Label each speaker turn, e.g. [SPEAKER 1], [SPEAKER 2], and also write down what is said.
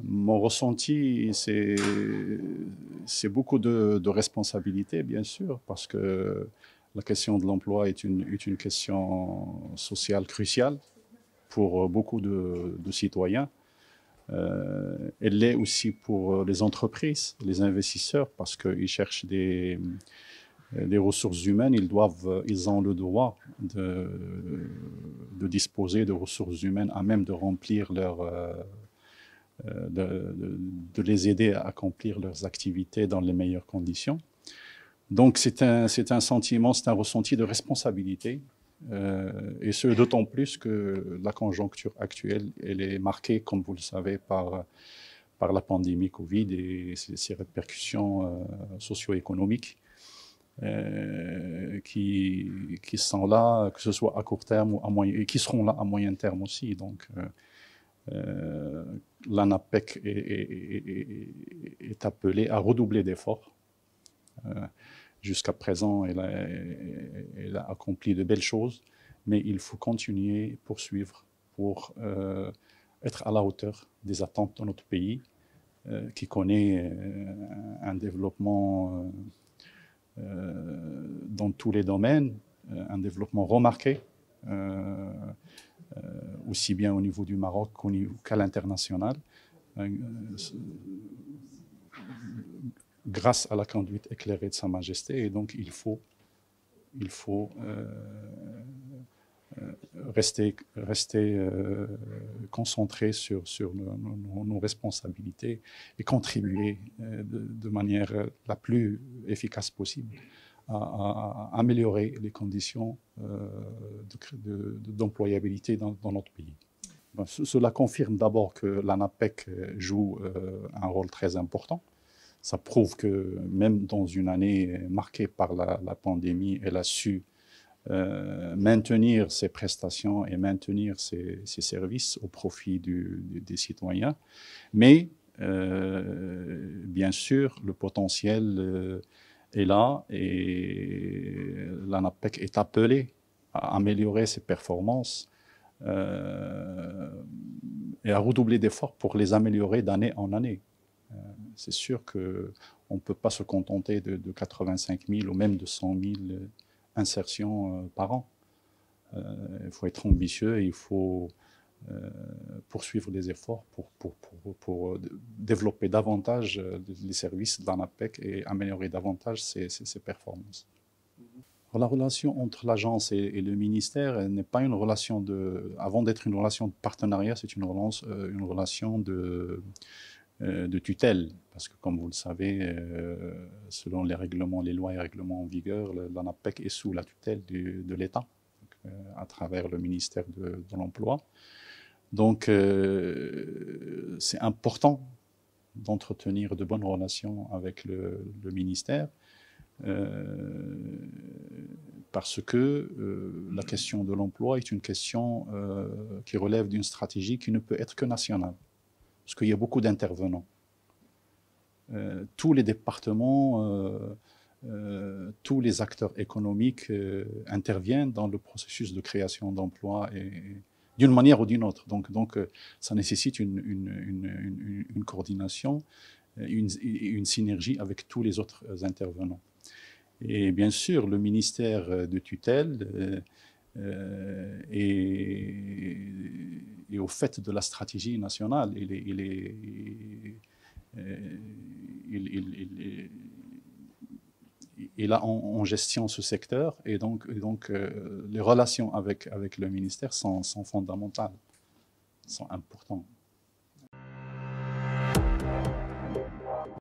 [SPEAKER 1] Mon ressenti, c'est beaucoup de responsabilité, bien sûr, parce que la question de l'emploi est une question sociale cruciale pour beaucoup de citoyens. Elle l'est aussi pour les entreprises, les investisseurs, parce qu'ils cherchent des ressources humaines, ils ont le droit de disposer de ressources humaines à même de remplir de les aider à accomplir leurs activités dans les meilleures conditions. Donc c'est un sentiment, c'est un ressenti de responsabilité, et ce d'autant plus que la conjoncture actuelle, elle est marquée, comme vous le savez, par la pandémie Covid et ses répercussions socio-économiques qui sont là, que ce soit à court terme ou à moyen, et qui seront là à moyen terme aussi. Donc, l'ANAPEC est appelée à redoubler d'efforts. Jusqu'à présent, elle a accompli de belles choses, mais il faut continuer, poursuivre pour être à la hauteur des attentes de notre pays, qui connaît un développement dans tous les domaines, un développement remarqué, aussi bien au niveau du Maroc qu'à l'international, grâce à la conduite éclairée de Sa Majesté. Et donc il faut rester concentré sur nos responsabilités et contribuer de manière la plus efficace possible à améliorer les conditions d'employabilité dans notre pays. Cela confirme d'abord que l'ANAPEC joue un rôle très important. Ça prouve que même dans une année marquée par la pandémie, elle a su maintenir ses prestations et maintenir ses services au profit des citoyens. Mais, bien sûr, le potentiel est là et l'ANAPEC est appelée à améliorer ses performances et à redoubler d'efforts pour les améliorer d'année en année. C'est sûr qu'on ne peut pas se contenter de 85 000 ou même de 100 000 insertions par an. Il faut être ambitieux et il faut poursuivre les efforts pour développer davantage les services de l'ANAPEC et améliorer davantage ses performances. La relation entre l'agence et le ministère n'est pas une relation avant d'être une relation de partenariat, c'est une relation de tutelle, parce que comme vous le savez, selon les règlements, les lois et règlements en vigueur, l'ANAPEC est sous la tutelle de l'État, à travers le ministère de l'Emploi. Donc, c'est important d'entretenir de bonnes relations avec le ministère, parce que la question de l'emploi est une question qui relève d'une stratégie qui ne peut être que nationale, parce qu'il y a beaucoup d'intervenants. Tous les départements, tous les acteurs économiques interviennent dans le processus de création d'emplois d'une manière ou d'une autre. Donc ça nécessite une coordination, une synergie avec tous les autres intervenants. Et bien sûr, le ministère de tutelle est au fait de la stratégie nationale. Il a en gestion ce secteur et donc les relations avec le ministère sont fondamentales, sont importantes.